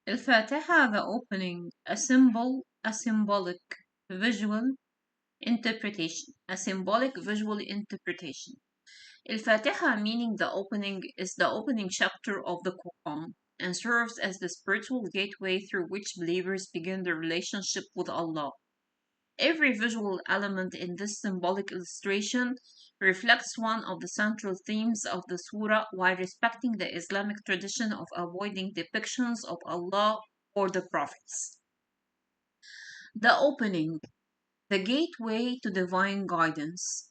Al-Fātiḥah, the opening, a symbol, a symbolic visual interpretation, a symbolic visual interpretation. Al-Fātiḥah, meaning the opening, is the opening chapter of the Quran and serves as the spiritual gateway through which believers begin their relationship with Allah. Every visual element in this symbolic illustration reflects one of the central themes of the surah while respecting the Islamic tradition of avoiding depictions of Allah or the prophets. The opening, the gateway to divine guidance.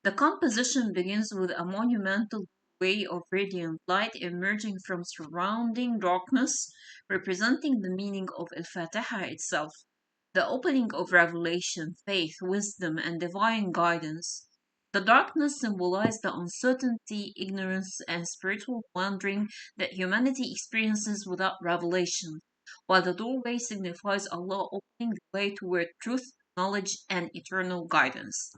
The composition begins with a monumental way of radiant light emerging from surrounding darkness, representing the meaning of Al-Fātiḥah itself, the opening of revelation, faith, wisdom, and divine guidance. The darkness symbolized the uncertainty, ignorance, and spiritual wandering that humanity experiences without revelation, while the doorway signifies Allah opening the way toward truth, knowledge, and eternal guidance.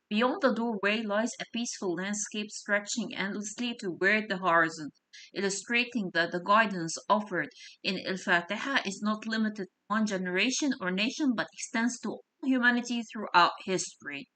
Beyond the doorway lies a peaceful landscape stretching endlessly toward the horizon, illustrating that the guidance offered in Al-Fātiḥah is not limited to one generation or nation but extends to all humanity throughout history.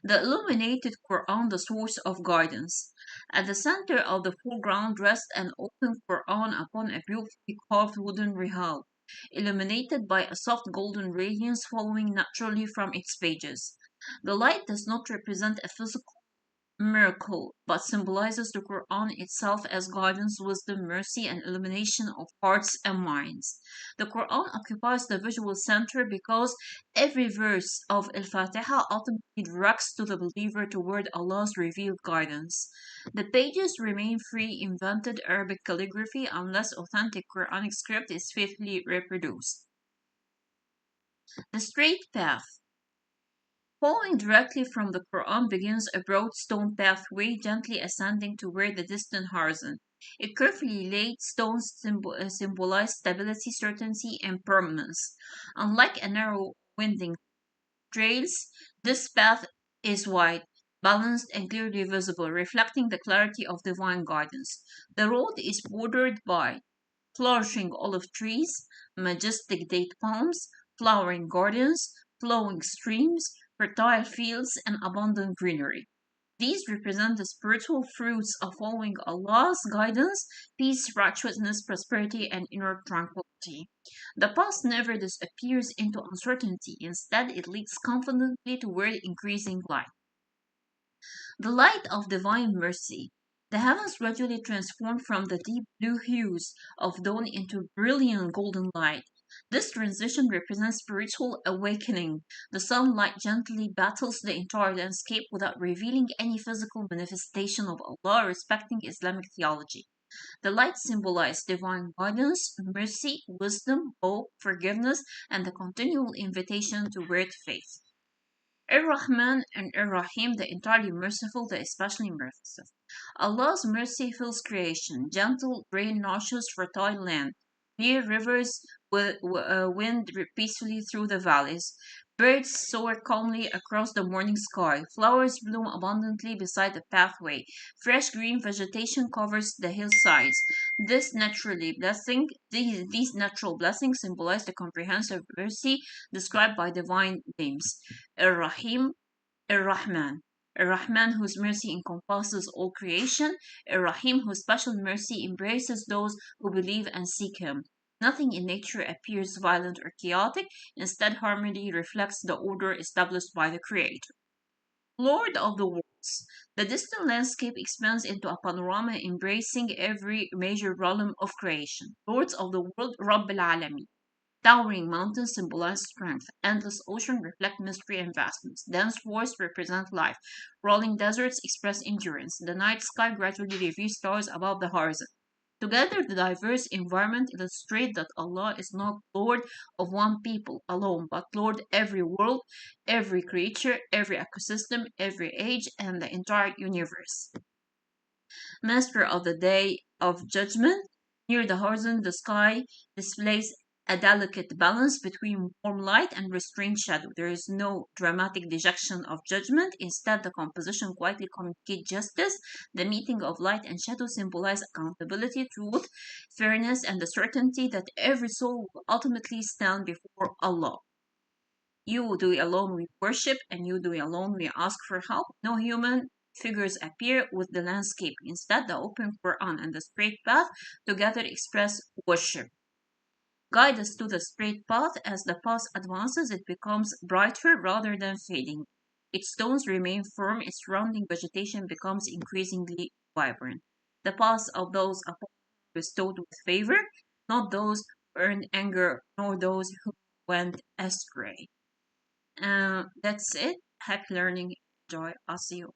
The illuminated Qur'an, the source of guidance. At the center of the foreground rests an open Qur'an upon a beautifully carved wooden reḥāl, illuminated by a soft golden radiance flowing naturally from its pages. The light does not represent a physical miracle, but symbolizes the Quran itself as guidance, wisdom, mercy, and illumination of hearts and minds. The Quran occupies the visual center because every verse of Al-Fātiḥah ultimately directs to the believer toward Allah's revealed guidance. The pages remain free invented Arabic calligraphy unless authentic Quranic script is faithfully reproduced. The straight path. Following directly from the Quran begins a broad stone pathway gently ascending toward the distant horizon. Its carefully laid stones symbolize stability, certainty, and permanence. Unlike a narrow, winding trails, this path is wide, balanced, and clearly visible, reflecting the clarity of divine guidance. The road is bordered by flourishing olive trees, majestic date palms, flowering gardens, flowing streams, fertile fields, and abundant greenery. These represent the spiritual fruits of following Allah's guidance, peace, righteousness, prosperity, and inner tranquility. The path never disappears into uncertainty. Instead, it leads confidently toward increasing light. The light of divine mercy. The heavens gradually transform from the deep blue hues of dawn into brilliant golden light. This transition represents spiritual awakening. The sunlight gently battles the entire landscape without revealing any physical manifestation of Allah, respecting Islamic theology. The light symbolizes divine guidance, mercy, wisdom, hope, forgiveness, and the continual invitation toward faith. Ar-Rahman and Ar-Rahim, the entirely merciful, the especially merciful. Allah's mercy fills creation. Gentle rain nourishes fertile land. Clear rivers wind peacefully through the valleys. Birds soar calmly across the morning sky. Flowers bloom abundantly beside the pathway. Fresh green vegetation covers the hillsides. These natural blessings symbolize the comprehensive mercy described by divine names. Ar-Rahim, Ar-Rahman. Ar-Rahman, whose mercy encompasses all creation. Ar-Rahim, whose special mercy embraces those who believe and seek Him. Nothing in nature appears violent or chaotic. Instead, harmony reflects the order established by the Creator. Lord of the worlds. The distant landscape expands into a panorama embracing every major realm of creation. Lords of the world, Rabb al-Alamin. Towering mountains symbolize strength. Endless ocean reflect mystery and vastness. Dense forests represent life. Rolling deserts express endurance. The night sky gradually reveals stars above the horizon. Together, the diverse environment illustrates that Allah is not Lord of one people alone, but Lord every world, every creature, every ecosystem, every age, and the entire universe. Master of the Day of Judgment. Near the horizon, the sky displays a delicate balance between warm light and restrained shadow. There is no dramatic dejection of judgment. Instead, the composition quietly communicates justice. The meeting of light and shadow symbolize accountability, truth, fairness, and the certainty that every soul will ultimately stand before Allah. You do it alone we worship, and you do it alone we ask for help. No human figures appear with the landscape. Instead, the open Quran and the straight path together express worship. Guide us to the straight path. As the path advances, it becomes brighter rather than fading. Its stones remain firm, its surrounding vegetation becomes increasingly vibrant. The paths of those upon bestowed with favor, not those who earned anger, nor those who went astray. That's it. Happy learning. Enjoy. I'll see you.